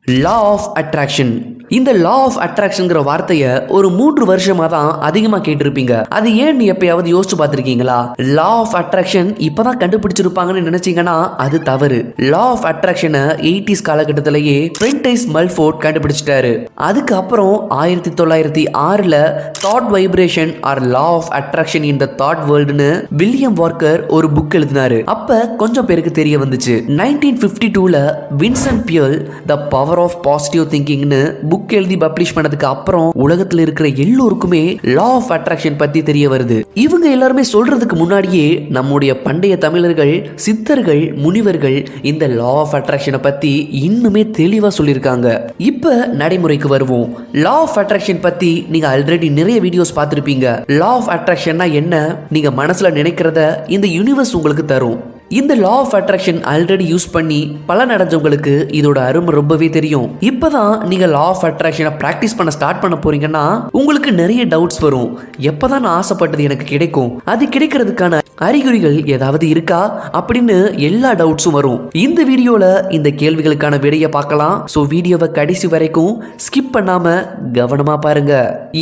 Law of attraction. இந்த law of அட்ராக்ஷன்ங்கிற வார்த்தையை ஒரு 3 வருஷமா தான் அதிகமா கேட்டிருப்பீங்க. அது ஏன் நீ எப்பயாவது யோசிச்சு பார்த்திருக்கீங்களா? லா ஆஃப் அட்ராக்ஷன் இப்பதான் கண்டுபிடிச்சிருப்பாங்கன்னு நினைச்சீங்கன்னா அது தவறு. லா ஆஃப் அட்ராக்ஷனை 80s காலகட்டத்திலேயே பிரென்டைஸ் மல்ஃபோர்ட் கண்டுபிடிச்சிட்டாரு. அதுக்கப்புறம் 1906ல thought vibration or law of attraction in the thought வேர்ல்டுன்னு வில்லியம் வார்க்கர் ஒரு புக் எழுதினாரு. அப்ப கொஞ்சம் பேருக்கு தெரிய வந்துச்சு. 1952ல Vincent Peale the power of positive திங்கிங்னு புக் எழுதி பப்ளிஷ் பண்ணதுக்கு அப்புறம் உலகத்தில் இருக்கிற எல்லோருக்குமே லா ஆஃப் அட்ராக்ஷன் பத்தி தெரிய வருது. இவங்க எல்லாருமே சொல்றதுக்கு முன்னாடியே நம்முடைய பண்டைய தமிழர்கள், சித்தர்கள், முனிவர்கள் இந்த லா ஆஃப் அட்ராக்ஷனை பத்தி இன்னுமே தெளிவா சொல்லியிருக்காங்க. இப்ப நடைமுறைக்கு வருவோம். லா ஆஃப் அட்ராக்ஷன் பத்தி நீங்க ஆல்ரெடி நிறைய வீடியோஸ் பார்த்திருப்பீங்க. லா ஆஃப் அட்ராக்ஷன்னா என்ன? நீங்க மனசுல நினைக்கிறத இந்த யூனிவர்ஸ் உங்களுக்கு தரும். இந்த law of attraction already use பண்ணி பலன் அடைஞ்சவங்களுக்கு இதோட அருமை ரொம்பவே தெரியும். இப்பதான் நீங்க லா ஆஃப் அட்ராக்ஷனை பிராக்டிஸ் பண்ண ஸ்டார்ட் பண்ண போறீங்கன்னா உங்களுக்கு நிறைய டவுட்ஸ் வரும். எப்பதான் நான் ஆசைப்பட்டது எனக்கு கிடைக்கும், அது கிடைக்கிறதுக்கான அறிகுறிகள் ஏதாவது இருக்கா அப்படின்னு எல்லா டவுட்ஸும் வரும். இந்த வீடியோல இந்த கேள்விகளுக்கான விடையை பார்க்கலாம். சோ வீடியோவை கடைசி வரைக்கும் ஸ்கிப் பண்ணாம கவனமா பாருங்க.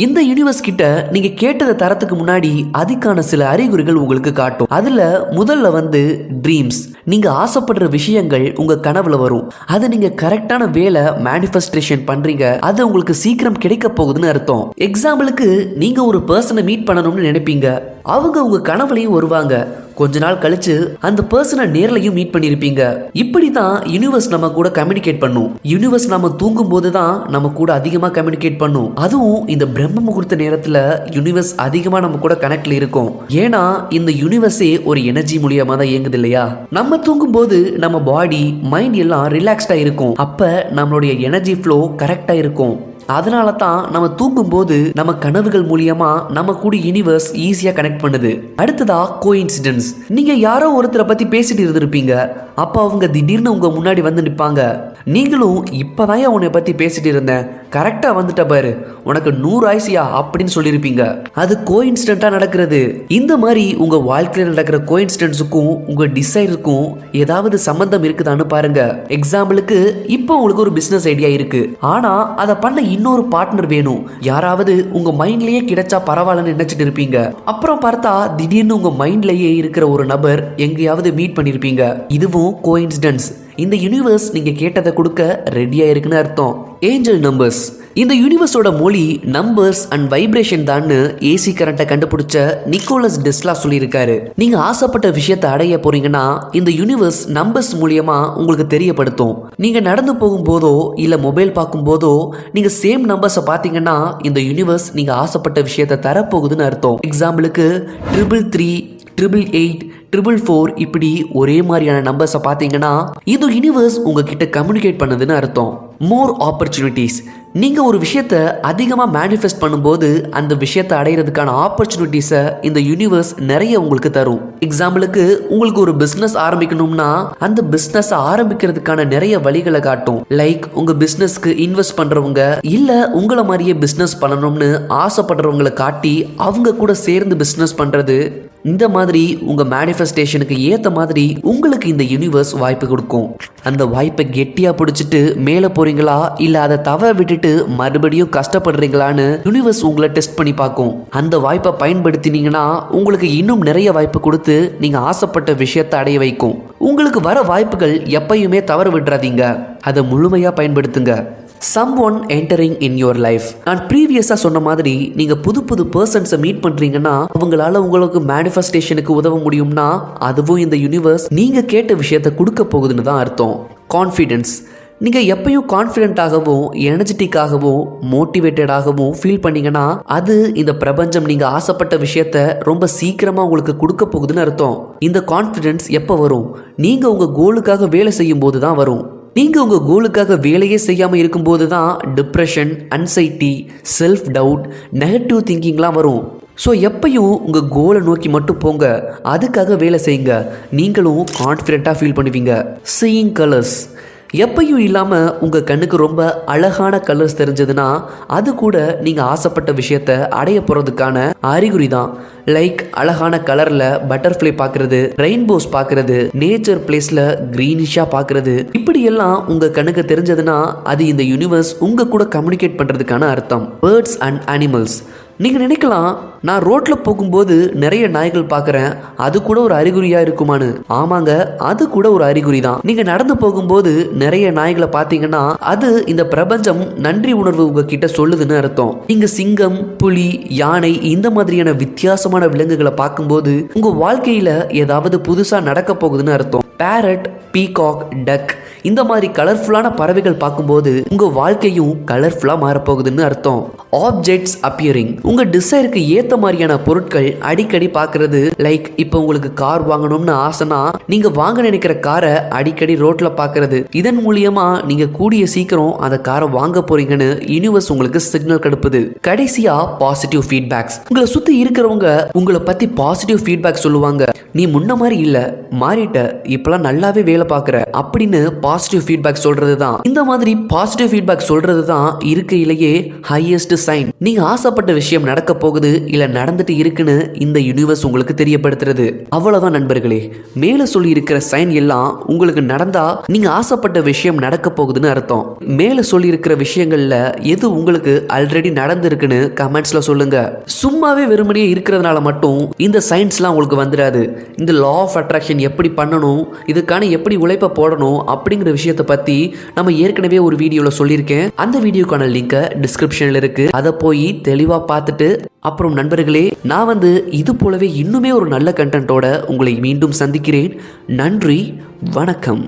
இந்த யூனிவர்ஸ் கிட்ட நீங்க கேட்டதை தரத்துக்கு முன்னாடி அதுக்கான சில அறிகுறிகள் உங்களுக்கு காட்டும். அதுல முதல்ல வந்து ட்ரீம்ஸ். நீங்க ஆசைப்படுற விஷயங்கள் உங்க கனவுல வரும். அது நீங்க கரெக்டான வேலை மேனிஃபெஸ்டேஷன் பண்றீங்க, அது உங்களுக்கு சீக்கிரம் கிடைக்க போகுதுன்னு அர்த்தம். எக்ஸாம்பிளுக்கு நீங்க ஒரு பர்சனை மீட் பண்ணணும்னு நினைப்பீங்க. அவங்க உங்க கனவுலையும் வருவாங்க. கொஞ்ச நாள் கழிச்சு அந்த பர்சனை நேர்லையும் மீட் பண்ணிருப்பீங்க. இப்படிதான் யூனிவர்ஸ் நம்ம கூட கம்யூனிகேட் பண்ணும். யூனிவர்ஸ் நம்ம தூங்கும் போதுதான் நம்ம கூட அதிகமா கம்யூனிகேட் பண்ணும். அதுவும் இந்த பிரம்ம முகூர்த்த நேரத்துல யூனிவர்ஸ் அதிகமா நம்ம கூட கனெக்ட்ல இருக்கும். ஏன்னா இந்த யூனிவர்ஸே ஒரு எனர்ஜி மூலியமா தான் இயங்குது இல்லையா? நம்ம தூங்கும் போது நம்ம பாடி, மைண்ட் எல்லாம் ரிலாக்ஸ்டா இருக்கும். அப்ப நம்மளுடைய எனர்ஜி ஃப்ளோ கரெக்டா இருக்கும். அதனால தான் நம்ம தூங்கும் போது நம்ம கனவுகள் மூலியமா நம்ம கூட யூனிவர்ஸ் ஈஸியா கனெக்ட் பண்ணுது. அடுத்ததா கோஇன்சிடென்ஸ். நீங்க யாரோ ஒருத்தரை பத்தி பேசிட்டு இருந்திருப்பீங்க. அப்ப அவங்க திடீர்னு உங்க முன்னாடி வந்து நிப்பாங்க. நீங்களும் இப்பதான் உன்னை பத்தி பேசிட்டு இருந்தேன், கரெக்டா வந்துட்ட பாரு, உனக்கு 100 ஆயுசியா அப்படின்னு சொல்லியிருப்பீங்க. அது கோஇன்சிடென்ட்டா நடக்கிறது. இந்த மாதிரி உங்க வாழ்க்கையில் நடக்கிற கோஇன்சிடென்ட்ஸுக்கும் உங்க டிசைருக்கும் ஏதாவது சம்பந்தம் இருக்குதான்னு பாருங்க. எக்ஸாம்பிளுக்கு இப்போ உங்களுக்கு ஒரு பிசினஸ் ஐடியா இருக்கு. ஆனா அதை பண்ண இன்னொரு பார்ட்னர் வேணும். யாராவது உங்க மைண்ட்லயே கிடைச்சா பரவாயில்லன்னு நினைச்சிட்டு இருப்பீங்க. அப்புறம் பார்த்தா திடீர்னு உங்க மைண்ட்லயே இருக்கிற ஒரு நபர் எங்கேயாவது மீட் பண்ணிருப்பீங்க. இதுவும் கோஇன்சிடென்ஸ். இந்த யூனிவர்ஸ் நீங்க கேட்டதை கொடுக்க ரெடியா இருக்குன்னு அர்த்தம். Angel numbers. இந்த யூனிவர்ஸோட மொழி நம்பர்ஸ் அண்ட் வைப்ரேஷன் தான் ஏசி கரண்ட்டை கண்டுபிடிச்ச நிக்கோலஸ் டெஸ்லா சொல்லியிருக்காரு. நீங்க ஆசைப்பட்ட விஷயத்தை அடைய போறீங்கன்னா இந்த யூனிவர்ஸ் நம்பர்ஸ் மூலியமா உங்களுக்கு தெரியப்படுத்தும். நீங்க நடந்து போகும் போதோ இல்ல மொபைல் பார்க்கும் போதோ நீங்க சேம் நம்பர்ஸை பார்த்தீங்கன்னா இந்த யூனிவர்ஸ் நீங்க ஆசைப்பட்ட விஷயத்தை தரப்போகுதுன்னு அர்த்தம். எக்ஸாம்பிளுக்கு 333, 888, 444 இப்படி ஒரே மாதிரியான நம்பர்ஸை பார்த்தீங்கன்னா இது யூனிவர்ஸ் உங்ககிட்ட கம்யூனிகேட் பண்ணுதுன்னு அர்த்தம். More opportunities. நீங்க ஒரு விஷயத்தை அதிகமா மேனிஃபெஸ்ட் பண்ணும்போது அந்த விஷயத்தை அடையிறதுக்கான ஆப்பர்ச்சுனிட்டிஸை இந்த யூனிவர்ஸ் நிறைய உங்களுக்கு தரும். எக்ஸாம்பிளுக்கு உங்களுக்கு ஒரு பிசினஸ் ஆரம்பிக்கணும்னா அந்த பிசினஸ் ஆரம்பிக்கிறதுக்கான நிறைய வழிகளை காட்டும். லைக் உங்க பிசினஸ்க்கு இன்வெஸ்ட் பண்றவங்க இல்ல உங்களை மாதிரியே பிசினஸ் பண்ணணும்னு ஆசைப்படுறவங்களை காட்டி அவங்க கூட சேர்ந்து பிசினஸ் பண்றது. இந்த மாதிரி உங்க மேனிஃபெஸ்டேஷனுக்கு ஏத்த மாதிரி உங்களுக்கு இந்த யூனிவர்ஸ் வாய்ப்பு கொடுக்கும். அந்த வாய்ப்பை கெட்டியா பிடிச்சிட்டு மேல போறீங்களா இல்ல அதை தவற விட்டுட்டு மறுபடியும் கஷ்டப்படுறீங்களான்னு யூனிவர்ஸ் உங்களை டெஸ்ட் பண்ணி பார்க்கும். அந்த வாய்ப்பை பயன்படுத்தினீங்கன்னா உங்களுக்கு இன்னும் நிறைய வாய்ப்பு கொடுத்து நீங்க ஆசைப்பட்ட விஷயத்தை அடைய வைக்கும். உங்களுக்கு வர வாய்ப்புகள் எப்பயுமே தவற விட்டுறாதீங்க, அதை முழுமையா பயன்படுத்துங்க. someone entering in your life. நான் ப்ரீவியஸா சொன்ன மாதிரி நீங்க புது பர்சன்ஸை மீட் பண்றீங்கன்னா அவங்களால உங்களுக்கு மேனிஃபெஸ்டேஷனுக்கு உதவ முடியும்னா அதுவும் இந்த யூனிவர்ஸ் நீங்க கேட்ட விஷயத்தை கொடுக்க போகுதுன்னு தான் அர்த்தம். கான்ஃபிடென்ஸ். நீங்க எப்பயும் கான்ஃபிடென்ட்டாகவும் எனர்ஜெட்டிக்காகவும் மோட்டிவேட்டடாகவும் ஃபீல் பண்ணீங்கன்னா அது இந்த பிரபஞ்சம் நீங்க ஆசைப்பட்ட விஷயத்த ரொம்ப சீக்கிரமா உங்களுக்கு கொடுக்க போகுதுன்னு அர்த்தம். இந்த கான்ஃபிடென்ஸ் எப்போ வரும்? நீங்க உங்க கோலுக்காக வேலை செய்யும் போது தான் வரும். நீங்க உங்க கோலுக்காக வேலையே செய்யாம இருக்கும்போது தான் depression, anxiety, self doubt, negative திங்கிங்லாம் வரும். ஸோ எப்பயும் உங்கள் கோலை நோக்கி மட்டும் போங்க, அதுக்காக வேலை செய்யுங்க, நீங்களும் கான்ஃபிடென்ட்டாக ஃபீல் பண்ணுவீங்க. Seeing colours. எப்பயும் இல்லாம உங்க கண்ணுக்கு ரொம்ப அழகான கலர்ஸ் தெரிஞ்சதுன்னா அது கூட நீங்க ஆசைப்பட்ட விஷயத்த அடைய போறதுக்கான அறிகுறி தான். லைக் அழகான கலர்ல பட்டர்ஃப்ளை பார்க்கறது, ரெயின்போஸ் பார்க்கறது, நேச்சர் பிளேஸ்ல கிரீனிஷா பார்க்கறது, இப்படி எல்லாம் உங்க கண்ணுக்கு தெரிஞ்சதுன்னா அது இந்த யூனிவர்ஸ் உங்க கூட கம்யூனிகேட் பண்றதுக்கான அர்த்தம். Birds and animals. நீங்க நினைக்கலாம், நான் ரோட்ல போகும்போது நிறைய நாய்கள் பார்க்கறேன், அது கூட ஒரு அறிகுறியா இருக்குமான்னு. ஆமாங்க, அது கூட ஒரு அறிகுறி தான். நீங்க நடந்து போகும்போது நிறைய நாய்களை பார்த்தீங்கன்னா அது இந்த பிரபஞ்சம் நன்றி உணர்வு உங்ககிட்ட சொல்லுதுன்னு அர்த்தம். நீங்க சிங்கம், புலி, யானை இந்த மாதிரியான வித்தியாசமான விலங்குகளை பார்க்கும்போது உங்க வாழ்க்கையில ஏதாவது புதுசா நடக்க போகுதுன்னு அர்த்தம். பேரட், பீகாக், டக் இந்த மாதிரி கலர்ஃபுல்லான பறவைகள் பார்க்கும்போது உங்க வாழ்க்கையும் கலர்ஃபுல்லா மாறப்போகுதுன்னு அர்த்தம். Objects appearing. உங்க டிசைருக்கு ஏத்த மாதிரியான பொருட்கள் அடிக்கடி பார்க்கறது. லைக் இப்போ உங்களுக்கு கார் வாங்கணும்னு ஆசைனா நீங்க வாங்க நினைக்கிற காரை அடிக்கடி ரோட்ல பார்க்கறது. இதன் மூலியமா நீங்க கூடிய சீக்கிரம் அந்த காரை வாங்க போறீங்கன்னு யூனிவர்ஸ் உங்களுக்கு சிக்னல் கொடுப்புது. கடைசியா பாசிட்டிவ் ஃபீட்பேக்ஸ். உங்களை சுத்தி இருக்கிறவங்க உங்களை பத்தி பாசிட்டிவ் ஃபீட்பேக் சொல்லுவாங்க. நீ முன்ன மாதிரி இல்ல, மாறிட்ட, இப்பெல்லாம் நல்லாவே வேலை பார்க்குற அப்படின்னு பாசிட்டிவ் ஃபீட்பேக் சொல்றது தான். இந்த மாதிரி பாசிட்டிவ் ஃபீட்பேக் சொல்றது தான் இருக்கையிலேயே ஹையஸ்ட் சைன். நீங்க ஆசைப்பட்ட விஷயம் நடக்க போகுது இல்ல நடந்துட்டு இருக்குன்னு இந்த யூனிவர்ஸ் உங்களுக்கு தெரியப்படுத்துறது. அவ்வளவுதான் நண்பர்களே. மேல சொல்லி இருக்கிற சைன் எல்லாம் உங்களுக்கு நடந்தா நீங்க ஆசைப்பட்ட விஷயம் நடக்க போகுதுன்னு அர்த்தம். மேல சொல்லி இருக்கிற விஷயங்கள்ல எது உங்களுக்கு ஆல்ரெடி நடந்திருக்குன்னு கமெண்ட்ஸ்ல சொல்லுங்க. சும்மாவே வெறுமனே இருக்கிறதுனால மட்டும் இந்த சயின்ஸ்லாம் உங்களுக்கு வந்துடாது. இந்த லா ஆஃப் அட்ராக்ஷன் எப்படி பண்ணணும், இதுக்கான எப்படி உழைப்பை போடணும் அப்படிங்கிற விஷயத்தை பத்தி நம்ம ஏற்கனவே ஒரு வீடியோல சொல்லியிருக்கேன். அந்த வீடியோக்கான லிங்க் டிஸ்கிரிப்ஷன்ல இருக்கு. அதை போய் தெளிவா பார்த்துட்டு அப்புறம் நண்பர்களே, நான் இது போலவே இன்னுமே ஒரு நல்ல கண்டென்ட்டோட உங்களை மீண்டும் சந்திக்கிறேன். நன்றி, வணக்கம்.